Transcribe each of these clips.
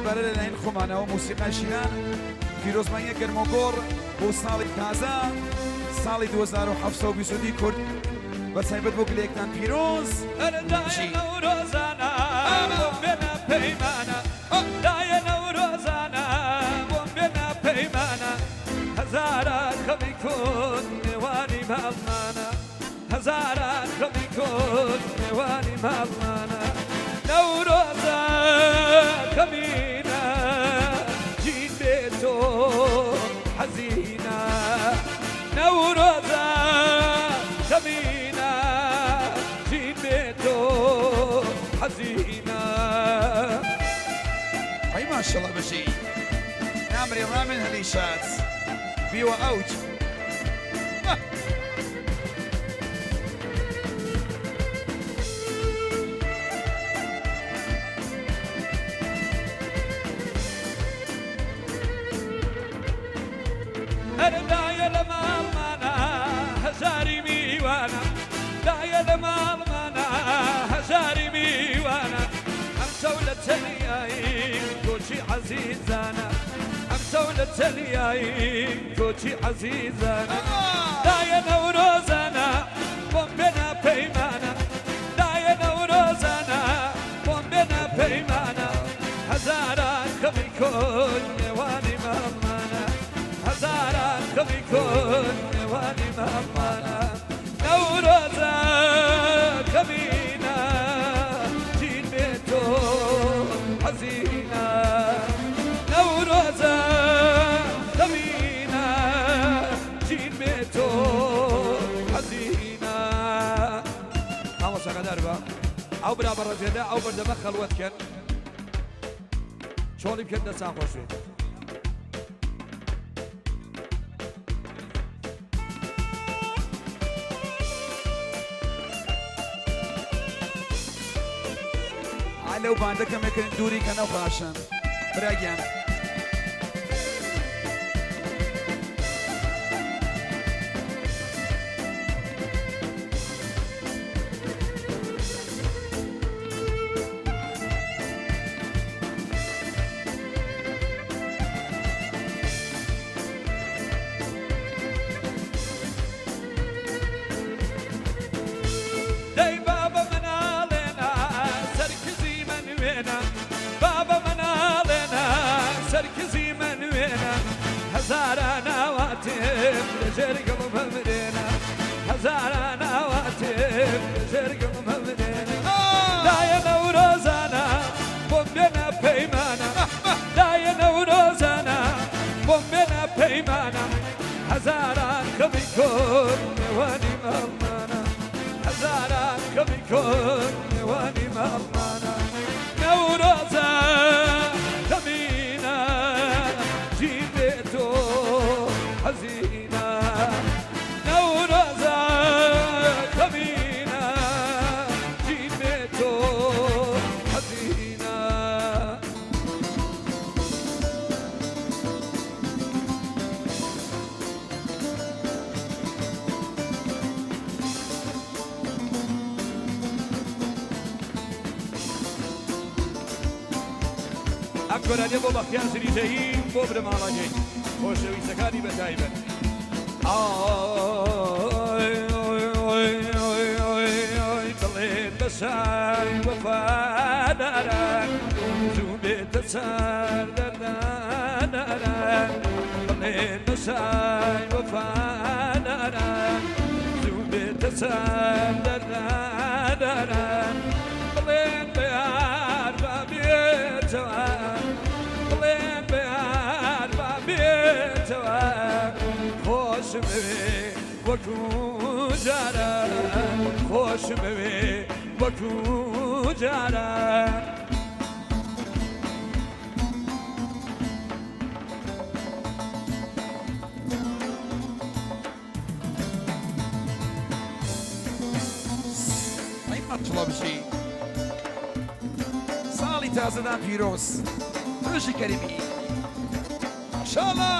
بەرە لەلایەن خۆمانەوە موسیقای شینان پیرۆزمانیە گەرمۆگۆڕ بۆ ساڵی تازە ساڵی 2022 کورد بە تایبەت بۆ گلەیەکتان پیرۆز دایە نەورۆزانە بۆم بێنە پەیمانە دایە نەورۆزانە بۆم بێنە پەیمانە هەزارە خەڵی کورد نێوانی ماڵمانە هەزارە خەڵی کورد نێوانی ماڵمانە نەورۆزە کەمینە جین بێتۆ حەزینە نەورۆزە کەمینە جین بێتۆ حەزینە ئەی ماشەڵە بەشی نامری ڕامن هەلیشات بیوە ئەوج دایە لە ماڵمانە هەزاری میوانە دایە لە ماڵمانە هەزاری میوانە ئەمسەو لە چەلیایی کۆچی عەزیزانە ئەمسەو لە چەلیایی کۆچی عەزیزانە دایە نەورۆزانە بۆم بێنە پەیمانە دایە نەورۆزانە بۆم بێنە پەیمانە هەزاران خەڵی کۆن نێوانی ماڵمانە هەزاران خەڵی کۆن نێوانی ماڵمانە نەورۆزە کەمینە جین بێتۆ حەزینە نەورۆزە کەمینە جین بێتۆ حەزینە ئەوە سەقەدار بە ئەو برا بەڕەزێدا ئەو بەردەمە خەڵوەتکەن چۆڵی بکەن دەستان خۆشێت لەو باندەکەمێکن دووری کە نەوخاشن براگیان هزاران ئاواتێم لەژێر گڵم هەمرێنە هەزاران ئاواتێم لەژێر گڵم هەمرێنە دایە نەورۆزانە بۆم بێنە پەیمانە دایە نەورۆزانە بۆم بێنە پەیمانە هەزاران خەڵی کورد نێوانی ماڵمانە هەزاران خەڵی کورد نێوانی ماڵمانە نەورۆزە کەمینە جین بێتۆ حەزینە نەورۆزە کەمینە جین بێتۆ حەزینە ئەم گۆرانیە بۆ بەختیار سریجەیی بۆ برەماڵەکەی خۆشەویستەکانی بەتایبەت بڵێن بە سای وەفاداران زوو بێتە سەر دەرداناران بڵێن بە سای وەفاداران زوو بێتە سەر دەرداناران بڵێن بە یار با بێتەوە بڵێن بە یار با بێتەوە خۆشم بوێ وەکو جاران خۆشم بوێ وەکو جاران ئەی مەچڵە بژی ساڵی تازەدان پیرۆز ڕژی کەریمی ماشاءڵڵا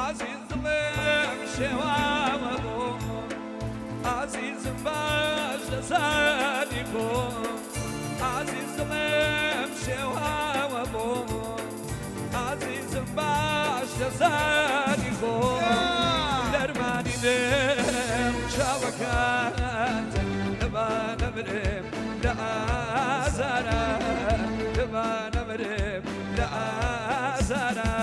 عزیز دڵێم شێواوە بۆ زاني بون عزيز ممشي وابون عزيز باش زاني بون درماني دم شبكات تبا نمرم لا زرا تبا نمرم لا زرا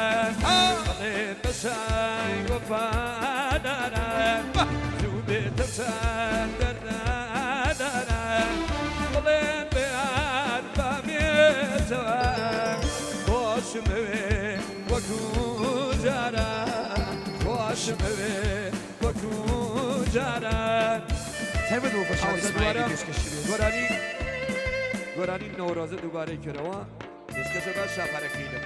قلب بشاي وفادنا زوبي تسندرنا قلب بيان باميتوا خوش موي وكو جارا خوش موي وكو جارا تبدو خوشحال اسماعیلی پیشکشی بید گۆرانی نۆرۆزە دووبارەی کردەوە پێشکەشەکە شاپارەکەیدەم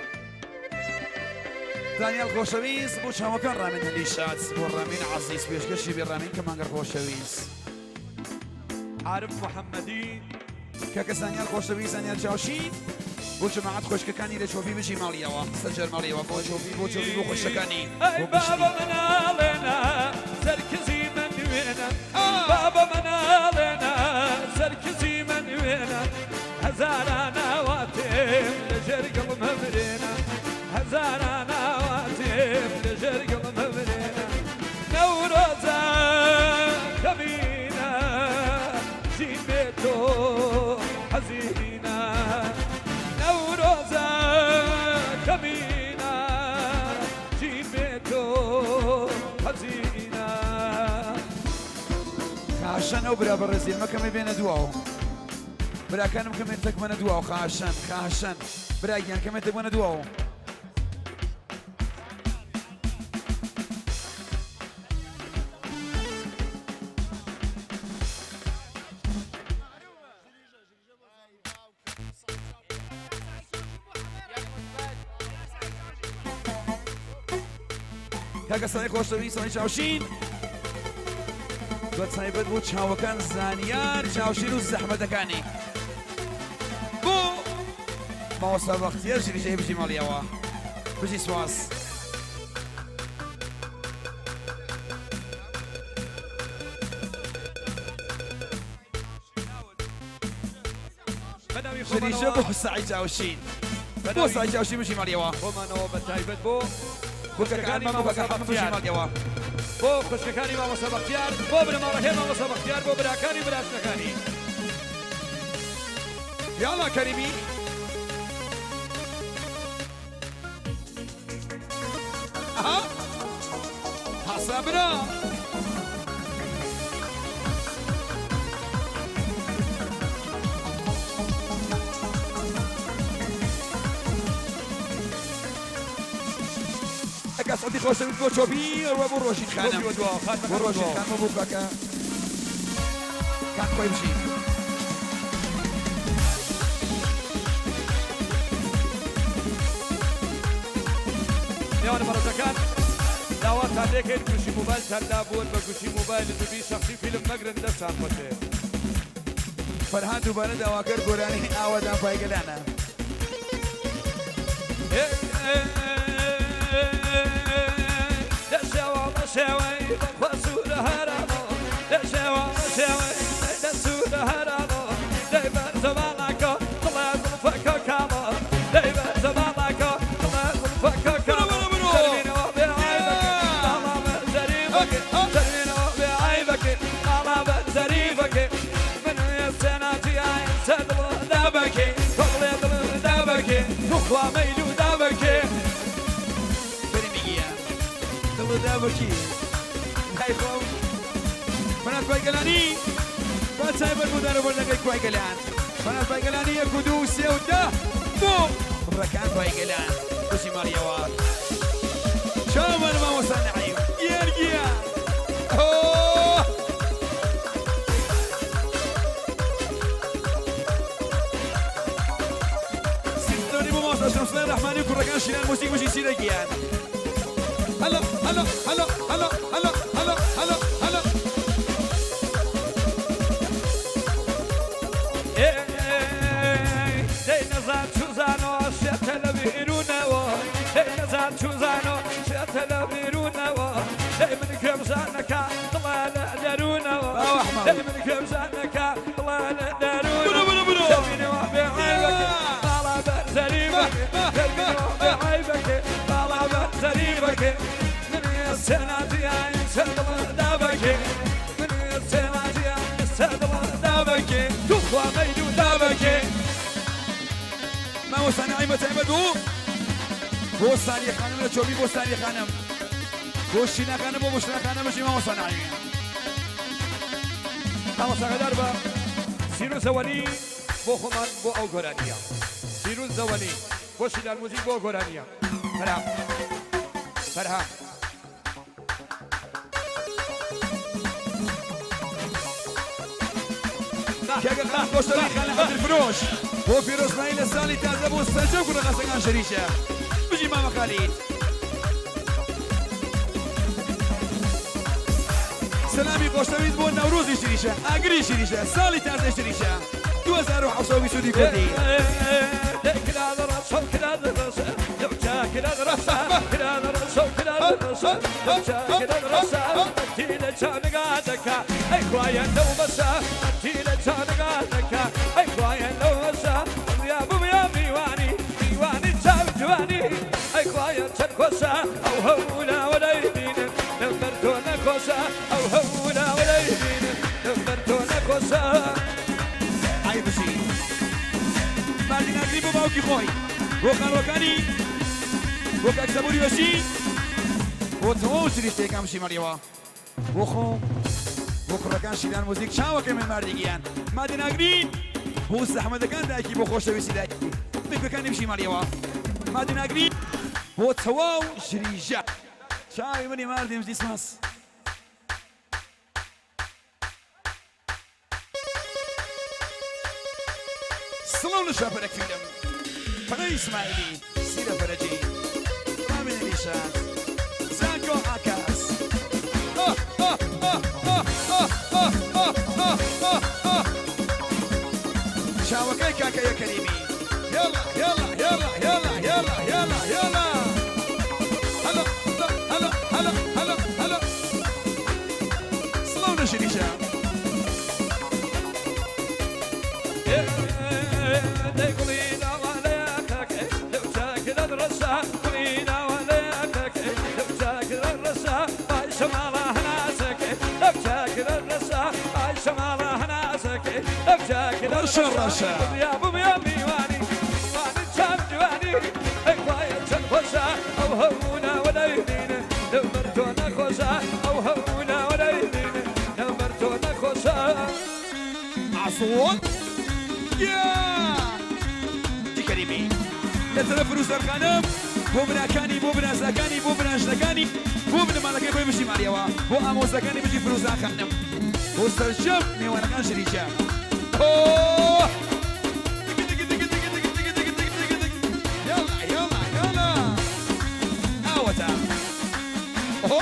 دانیال خۆشەویست بۆ چاوەکان ڕامین هەلیشات بۆ ڕامین عەزیز پێشکەشی بێ ڕامین کەمانگەر خۆشەویست عارف محەممەدی کەکەس دانیال خۆشەویست دانیال چاوشین بۆ جەماعەت خۆشکەکانی لە چۆبی بژی ماڵیەوە سەرجەر ماڵیەوە بۆ چۆبی بۆ خۆشەکانی بابا مناڵێنە سەرکزی من وێنە بابا مناڵێنە سەرکزی من وێنە هەزاران ئاواتێم لە ژێرگەڵم هەمرێنە هەزاران ئاواتێم لە ژێرگەڵم هەمرێنە نەورۆزە کەمینە ژین بێ تۆ حەزینە نەورۆزە کەمینە ژین بێ تۆ حەزینە خاشن ئەو برا بەڕێزیل مەکەمە بێنە دواوە براکانم کەمێت تەکمەنە دواوە خاشن براگیان کەمێت تەکمەنە دواوە کاکە سەڵی خۆشەویست سەڵی چاوشین بە تایبەت بۆ چاوەکان زانیار چاوشین و زەحمەتەکانی بۆ ماوەستا بەختیار ژیریژەی بژی ماڵیەوە بژی سواس ژیریژە بۆ ساعی چاوشین بۆ ساعی چاوشین بژی ماڵیەوە خۆمانەوە بە تایبەت بۆ بۆ کەکەکانی مامۆستا بژی ماڵیەوە بۆ خوشکەکانی مامۆستا بەختیار بۆ بنەماڵەکەی مامۆستا بەختیار بۆ براکانی براشنەکانی یاڵا کەریمی ئەها حەسا برا ئەگە سەڵی خۆشەویست بۆ چۆبی ئەوە بۆ ڕۆژین خانم بۆ ڕۆژین خانم بۆ کاکە کاک خۆی بژین میوان بەڕێزەکان داواتان لێکەین گوشی موبایلتان دابوون بە گوشی موبایل دوبی شەخصی فیلم مەگرن دەستان خۆشێ فەرهاد دووبارە داواکەر گۆرانی ئاوادان پایگەلانە دەشێوە بەشێوەی بەخوا سوورە هەرامۆ دەشێوە بەشێوەی دەسوورە هەرامۆ دەی بەرزە ماڵاکۆ دڵێ زڵفەکە کامۆ دەی بەرزە ماڵاکۆ دڵێ زڵفەکە کامۆ سەرمینەوە بێ عایبەکە ماڵا بەرزەریفەکە سەرمینەوە بێ عایبەکە ماڵا بەرزەریفەکە من وێستێناتی ئاین سەر دڵ دابەکە دڵێ دڵ دابەکە توخوا مەیل و دابەکە دابەکی های خۆم فەرهاد پایگەلانی با تایبەت بۆ دارەبەردەکەی پایگەلان فەرهاد پایگەلانی 1 و 2 و 3 و 10 بۆ بڕەکان پایگەلان بژی ماڵیەوە چاوەڕ مامۆستا نەعیم گێرگیە سیستۆنی بۆ مامۆستا شەمسڵای ڕەحمانی و کوڕەکان شیران موسیق بژی سیرەگیان هلا هلا هلا هلا هلا هلا هلا هلا دەی نەزان چوزانەوە شێتە لە بیرونەوە دەی نەزان چوزانەوە شێتە لە بیرونەوە دەی من کێبزانەکە دڵە لە دەروونەوە دەی من کێبزانەکە ماوساني عيمة عبدو بوستاني خانم لجوبي بوستاني خانم بوشينا خانم وبوشنا خانم بجي ماوساني عيمة تمام سعادر با سیرو زوانی بو خمان بو او گرانیا سیرو زوانی بو شیدار موزیک بو گرانیا فرها فرها كاكا خان بوستاني خانم عبد الفروش بو فيروز مايل السالي تازه بو استنجو كنا غسقان شريشة بجي ماما خالد سلامي خوشتويت بو نوروز شريشة اقري شريشة سالي تازه شريشة 2022 كردي كلا درس كلا درس لوجا كلا درس كلا درس كلا درس لوجا كلا درس تيلا جان قادك اي كوايا لو بس تيلا جان قادك اي كوايا لو بس يا ابو يا ميواني ميواني جواني اي كوايا تنكوسا او هولا ولا يدين نمرتونا كوسا او هولا ولا يدين نمرتونا كوسا عيب شي مردين اقريبو باوكي خوي وخانوكاني وكاكسابوري بشي وتمو شريشتي كام شي مريوا وخو وكركان شيلان موزيك شاوكي من مرديگيان مردين اقرين هو استحمد كان دايكي بو خوشتويسي دايكي بك كان يمشي مريوا مردين اقرين هو تواو شريجا شاوي مني مردين مجدي سماس صلوا لشافرك فيلم فغي اسماعيلي سيرة فرجي رامي نيشان زانكو عكاس شاوكي كاكا يا كريمي يلا يلا يلا يلا يلا يلا يلا هلا هلا هلا هلا هلا صلوا لشريشان رشا يا ابو يا ميواني ميواني جاب جواني اخوايا تنخوسا او هونا ولا يدينا نمرتونا خوسا او هونا ولا يدينا نمرتونا خوسا عصون يا دي كريمي يترى فروز الغنم بو بناكاني بو بنازاكاني بو بناجنكاني بو بنمالكي بو يمشي ماريوا بو اموزاكاني بيجي فروز الغنم بو سرجم ميوانا كان شريكا اوه يلا يلا يلا اوتا اوه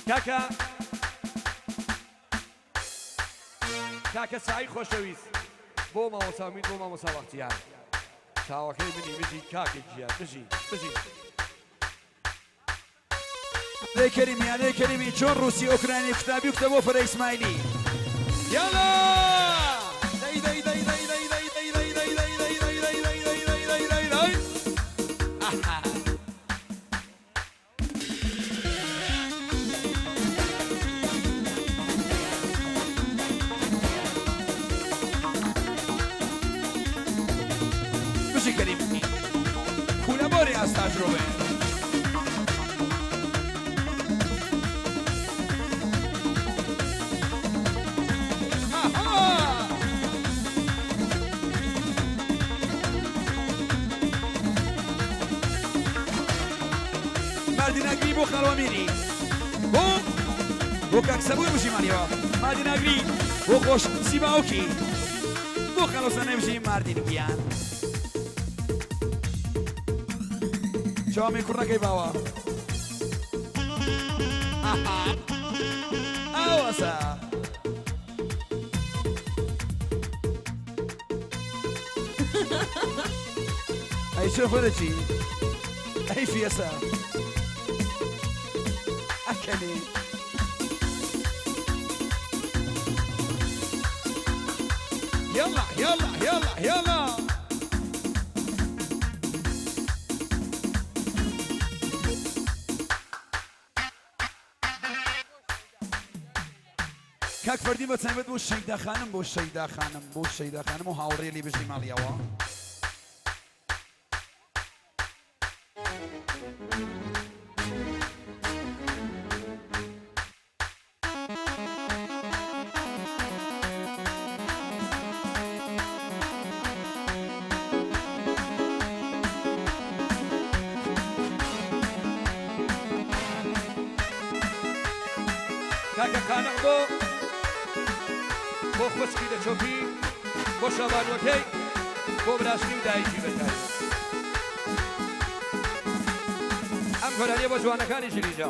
كاكا كاكا سعي خوشويس بو ما وسامين بو ما مساوقتيان شاوكي مني بجي كاكا جيان بجي ليه كريمي عليه كريمي جون روسي اوكراني كتابي وكتبوه فري اسماعيلي يلا داي داي داي داي داي داي داي داي داي داي داي داي داي داي داي داي داي داي اها ماشي كريمي كولابوري على التجربة مردين بو خلواميري بو كاكسابوي مشي ماريوا مردين اقري بو خوش سيباوكي بو خلوصانه مشي مردين بيان جامي كركي باوا اوسا اي شوف ولا شيء هي فيسا أكلي يلا يلا يلا يلا كاك فردي بتسمد بو شيدا خانم بو شيدا خانم بو شيدا خانم وهاوري لي بجي ماليوا كاكا كان عبو بۆ خۆشکی لە چۆپی بۆ شەوانوەکەی بۆ براشنی و دایکی بەتای ئەم گۆرانیە بۆ جوانەکانی ژریجا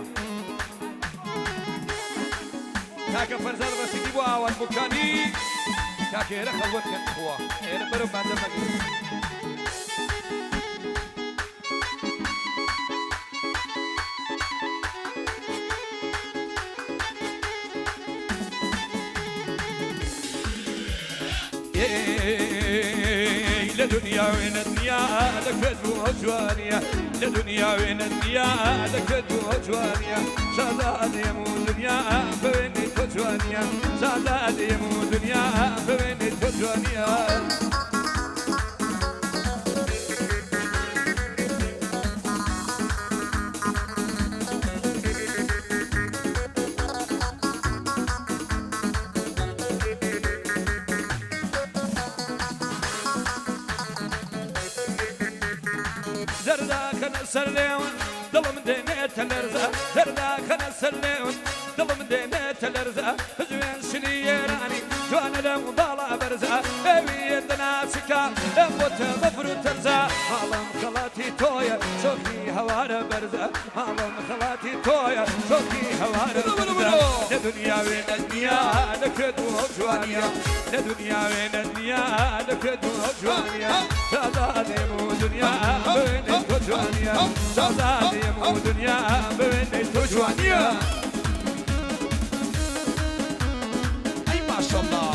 کاکە فەرزان ڕەسیدی بۆ ئاوات بکانی کاکە ئێرە خەڵوەت کەن خوا ئێرە بەرەو بەندە مەگرن لدنيا وين الدنيا لكد وجوانيا لدنيا وين الدنيا لكد وجوانيا شاداد يمو دنيا فوين وجوانيا شاداد يمو دنيا فوين وجوانيا سليون ظلم دينيت الارزاق درداك انا سليون ظلم دينيت الارزاق زوين شليراني جوان لو ضالا برزاق اوي ناسكا ابوت مفرو ترزاق عالم خلاتي تويا شوكي هوار برزاق عالم خلاتي تويا شوكي هوار برزاق لدنيا وين الدنيا لكد وجوانيا لدنيا وين الدنيا لكد وجوانيا شادادي مو دنيا وين وجوانيا شادادي مو دنيا وين وجوانيا أي ما شاء الله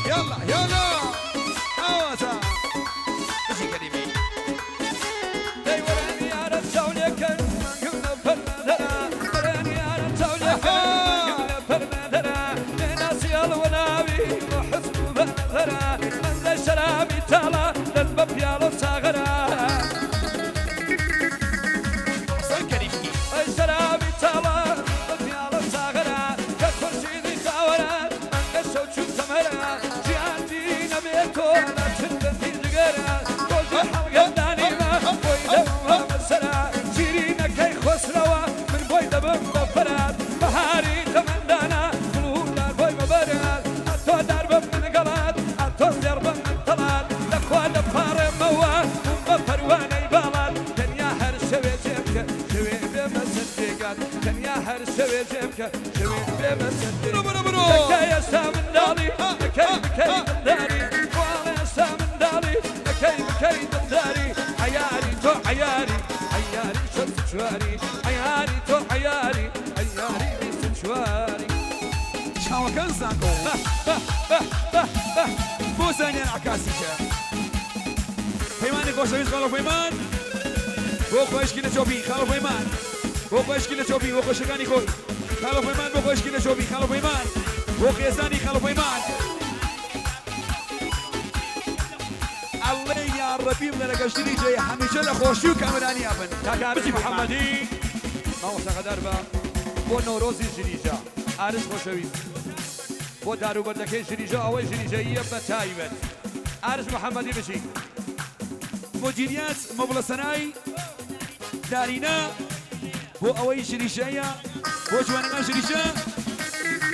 يلا يلا أوزا اجي كريمي اي وراني على الزوليك يقولنا فرمدنا وراني على الزوليك يقولنا فرمدنا لناسي الوناوي وحسن فرمدنا من ذا سلامي تالا للباب يالو صاغرا صار كريمي اي سلامي تالا للباب يالو صاغرا كرسي ذي زاورا من ذا سوچو تمرا جيانتي نبيتو لا تشدتي زغرا توجي حلقة دانيما بويدا مسرا سيرينا كي خسروا من بويدا بمبفرات بهاري تمندانا قلولا بوي مبرات اتو درب من قلات اتو درب من طلات لكوا دفار موا مبفر واني بالات دنيا هر شوي جيبك شوي بمسدقات دنيا هر شوي جيبك شوي بمسدقات لكي يستامن دالي لكي بكي دالي وانا يستامن دالي لكي بكي دالي عياري تو عياري عياري شد شواري عياري تو عياري عياري بيت شواري شاو كان سانكو بو ثانية عكاسيشة فيماني خوشويز خالو فيمان بو خوش كنا شوبي خالو فيمان بو خوش كنا شوبي بو خوش كاني خوي خالو فيمان بو خوش كنا شوبي خالو فيمان بو خيزاني خالو فيمان الله يا ربي من القشري جاي حميشة لخوشيو كامراني أبن كاكا محمدي ما وصل دربا بو نوروزي جريجا عارف خوشويز بو دارو بردكي جريجا أول جريجاية بتايبت عارف محمدي بشي مديريات مبلغ صناعي دارينا بو أوي شريشايا بو جوانا شريشا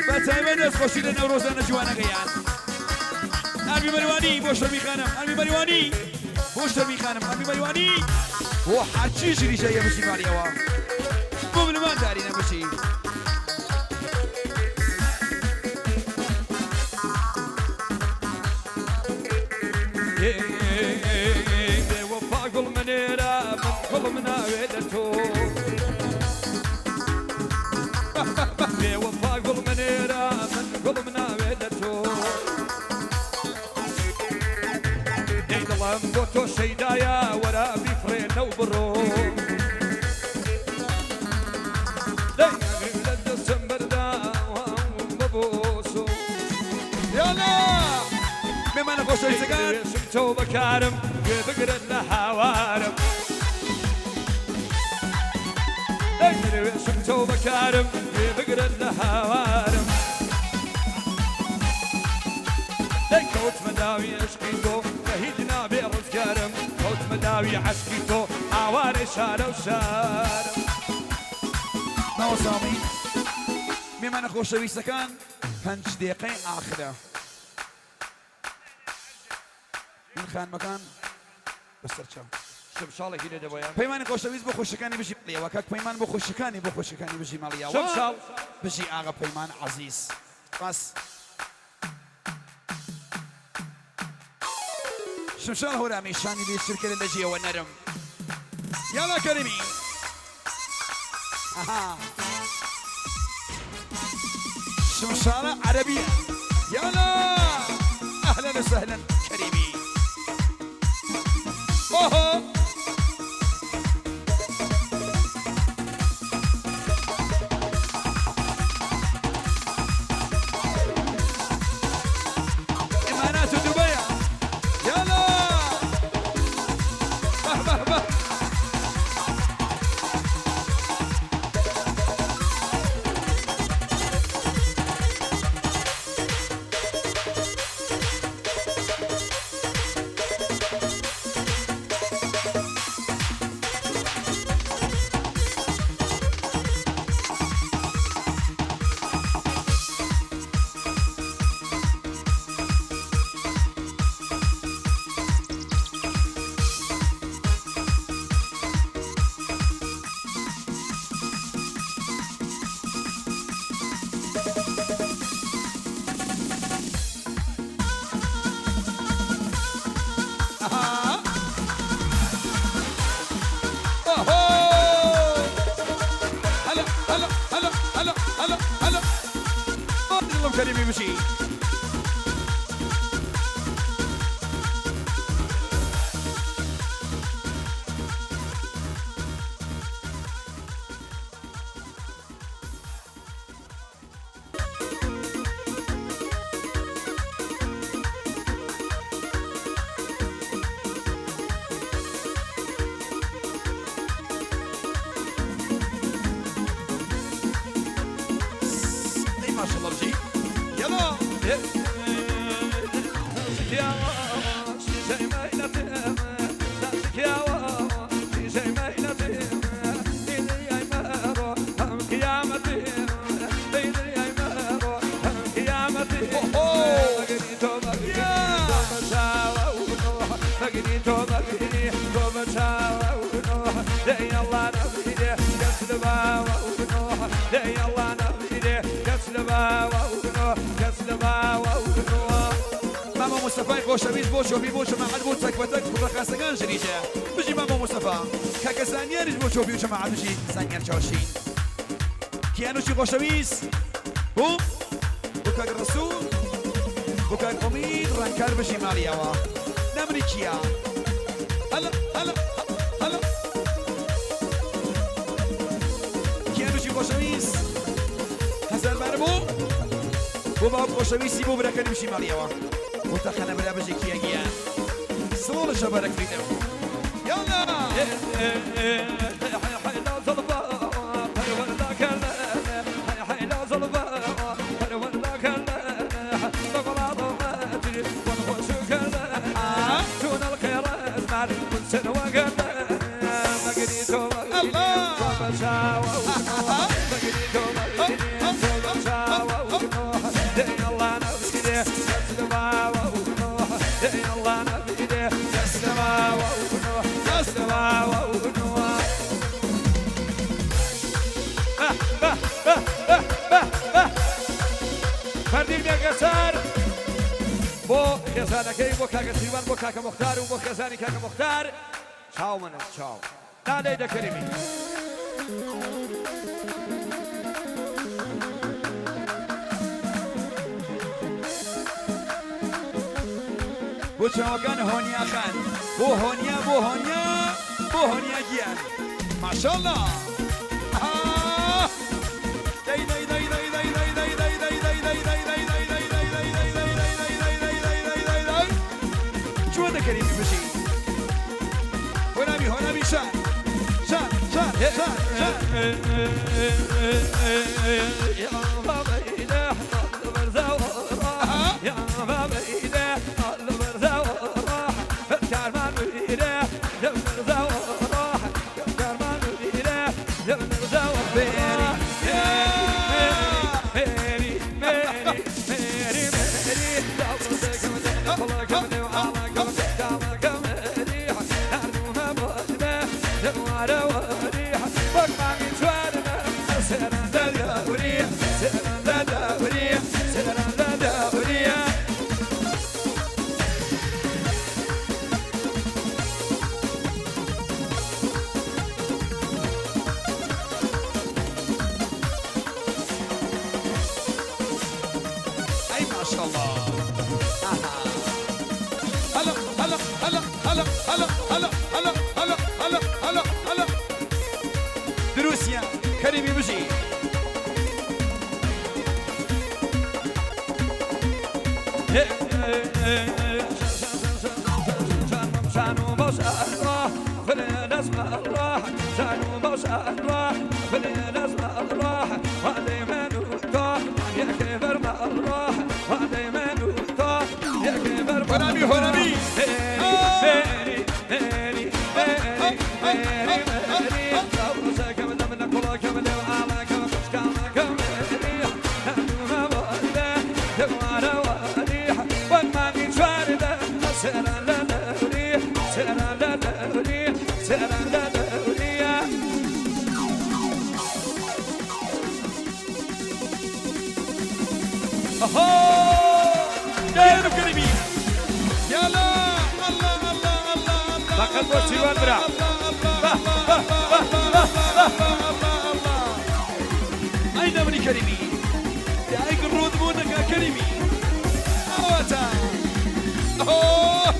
بتايبت ناس خوشي لنا روزانا جوانا قيان أمي مرواني بو شرمي خانم أمي مرواني بو شرمي خانم أمي مرواني بو حاجي شريشايا بشي ماليوا بو بلمان دارينا بشي ناويدتو في وفا قل منيرة من قل مناويدتو ديد الله مبوتو شيدايا ورا بفرين وبرو ديد الدسمبر دا ومبوسو يلا بما أنا خوش الزقان شمتو بكارم بقرد لحوارم شمتو بكارم بقرد لحوارم كوت مداوي عشقيتو شهيدنا بيرز كارم كوت مداوي عشقيتو عواري شارة وشارم ما وصامي بما أنا خوش الزقان 5 دقيقة آخرة من خان مكان بسرچاو شمشالة هيدا دبايا پەیمانی خۆشەویست بۆ خۆشەکانی بژی ماڵیەوە کاک پەیمان بۆ خۆشەکانی بژی ماڵیەوە شمشال بژی ئاغا پەیمان عەزیز بەس شمشال هۆرامی شانی لێ شرکە لە جێەوە نەرم یاڵا کەریمی ئەها شمشالە عەرەبیە یاڵا ئەهلەن وسەهلەن کەریمی اوه إمانات دبي يلا به به به كريمي مشي ما شاء الله بشي يلا ماما مصطفى خۆشەویست بۆ چۆبی بۆ جەماعەت بۆ تەکبەتەک کوڕەخاسەکان ژنیشە بژی ماما مصطفى کاکە زانیاریش بۆ چۆبی و جەماعەت بژی زانیار چاوشین کیانوشی خۆشەویست بۆ کاک ڕەسوول بۆ کاک ئومید ڕەنکار بژی ماڵیەوە نەمری کیە هەلا هەلا هەلا کیانوشی خۆشەویست هەزاربارە بۆ باوک خۆشەویستی بۆ برەکەنی بژی ماڵیەوە متخنە برا بژێکی یەگیان سڵۆ شەبارەک فریدە یاڵا فردی نگسار با خزانه کی با کاک سیوان با کاک مختار و با خزانی کاک مختار چاو منم چاو لا ليلى كريمي بو چاوەکان هۆنیا خان بۆ هۆنیا بۆ هۆنیا بۆ هۆنیا گیان ماشاءالله چۆن دەکەریمی بژی هۆنامی هۆنامی شان شان شان شان شان يا بابا إذا حط برزاو يا بابا إذا حط برزاو كارمان إذا برزاو كارمان إذا برزاو ميري ميري ميري ميري ميري والله كمني وعلا كمني أرجوها بوجبه دوارة وريحة بقى من شوارنا سرنا دورية سرنا دورية سرنا دورية أي ما شاء الله هلا هلا هلا هلا هلا هلا هلا هلا هلا هلا هلا دروسيا كريمي بجي شانو باش الله خلينا نسمع الله شانو باش الله خلينا نسمع الله وعلي منوطة يا كبر مع الله وعلي منوطة يا كبر هنامي هنامي ميري ميري ميري ميري ميري صبر كمل من كل كمل وعلى كمل كمل كمل نحنها ولا دوارة وريحة وما من شوارده سرنا لوري سرنا لوري سرنا لوري يا كريمي يلا الله الله الله الله فقط بوشي والبرا أين من كريمي يا أيك الرود مونك يا كريمي أوتا أوه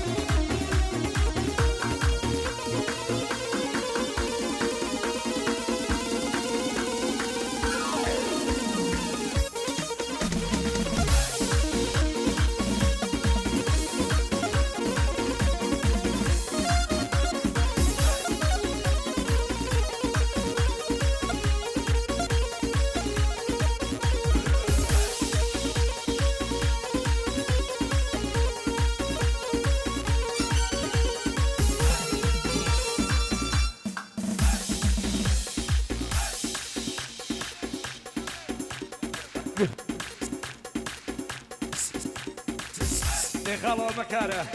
دخلوا مكانه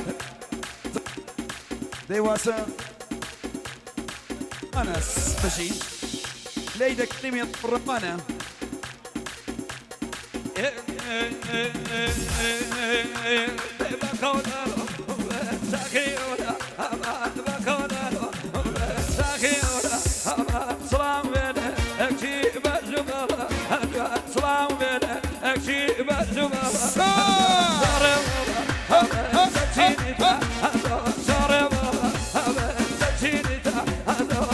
ديواسا أنس بشي ليدك كلمة الرمانة سلام بنا اكشي بجمالة سلام بنا اكشي بجمالة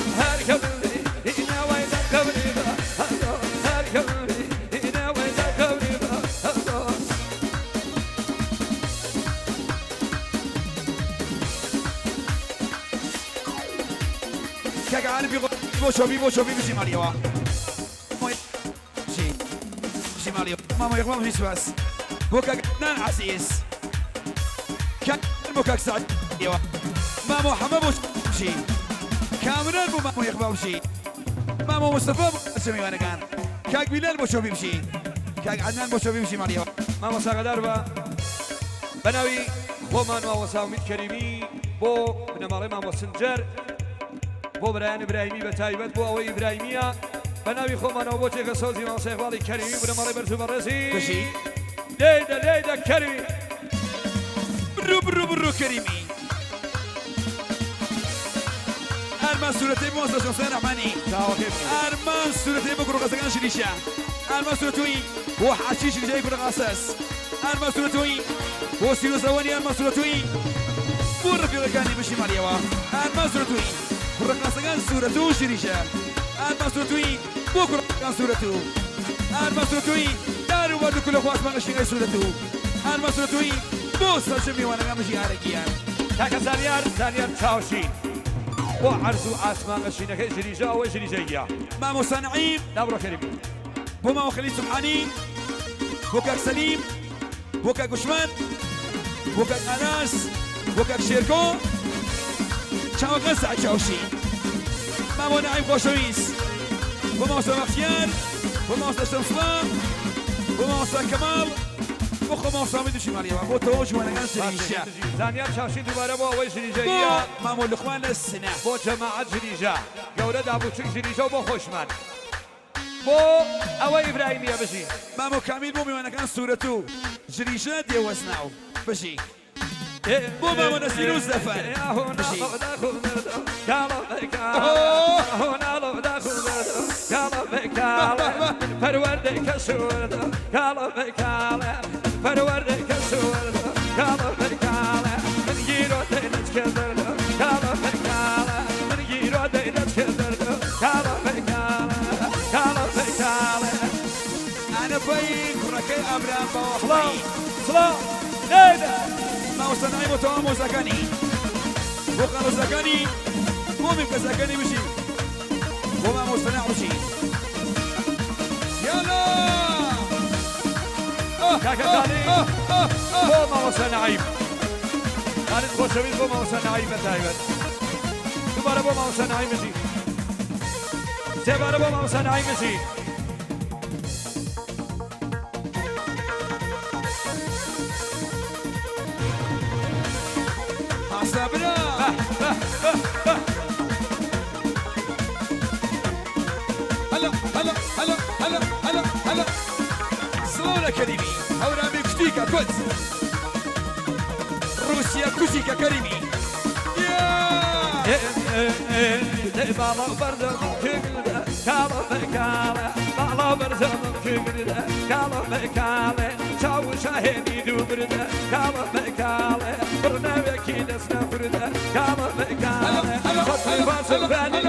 كاكا بيبو بيجي ماليوا بيجي ماليوا ماما يغمام في سواس بوكا نان عسيس كان بوكا سعد ماما حمام شي كامران بو ماما يغمام شي ماما مصطفى سمي وانا كان كاك بلال بوشو بيمشي كاك عدنان بوشو بيمشي ماليوا ماما ساقا داربا بناوي خومان ووساوميد كريمي بو بنماري ماما سنجر بو برایان ابراهیمی به تایبت بو اوی ابراهیمیه بناوی خومانو بو چه کسازی ما سهوالی کریمی بنماري برزو برزی بشي لیده کریمی برو كريمي أرمان سورتي موسى شمسان رحماني أرمان سورتي بكرة قصدان شريشة أرمان سورتوي هو حشيش اللي جاي كرة قصص أرمان سورتوي هو سيرو زواني أرمان سورتوي مرة في ركاني بشي ماليوا أرمان سورتوي كرة قصدان سورتو شريشة أرمان سورتوي بكرة قصدان سورتو أرمان سورتوي دارو بدو كل خواص ما غشين سورتو أرمان سورتوي بوسا جمي وانا قامشي عاركيان تاكا زانيار تشاوشين وعرض عاصمان غشينك جريجة وجريجية مامو صنعيم نابرو كريمي بوما خليل سبحاني بوكاك سليم بوكاك قشمان بوكاك أناس بوكاك شيركو شاوك نسع تشاوشين مامو نعيم خوشويس بوما وصل مختيار بوما وصل شمسلام بوما وصل كمال بوخو موصل ميدو شمالية بو توج وانا كان سريشة زانيار تشاوشين دوباره بو أول جريجية مامو لقمان السنة بو جماعة جريجة قولة دابو تشك جريجة وبو خوشمان بو أول إبراهيمية بشي مامو كامل بومي وانا كان صورته جريشة دي وزناو بشي بو مامو نسيرو الزفر بشي فروردك سورة قلبك على فروردك سورة قلبك على من جيرو دينت كذر قلبك على من جيرو دينت كذر قلبك على أنا بين كركي أبرام صلاة بوحي صلاة نيدا ما وصلنا متوامو زكاني بوخالو زكاني بومي كزكاني بشي بوما مصنع بشي يلا كاكا كالي بوما وصنعيم كانت خوشويز بوما وصنعيم دايما دوباره بوما وصنعيم بشي سيباره بوما وصنعيم بشي حسابنا هلا هلا هلا هلا هلا هلا صورة كريمي هورا بكشتيكا كوت روسيا كوشيكا كريمي بابا برزم كبيرة كالا بكالا بابا برزم كبيرة كالا بكالا شاو شاهدي دوبرة كالا بكالا برنامج كيدس نفرة كالا بكالا خطي باسل باني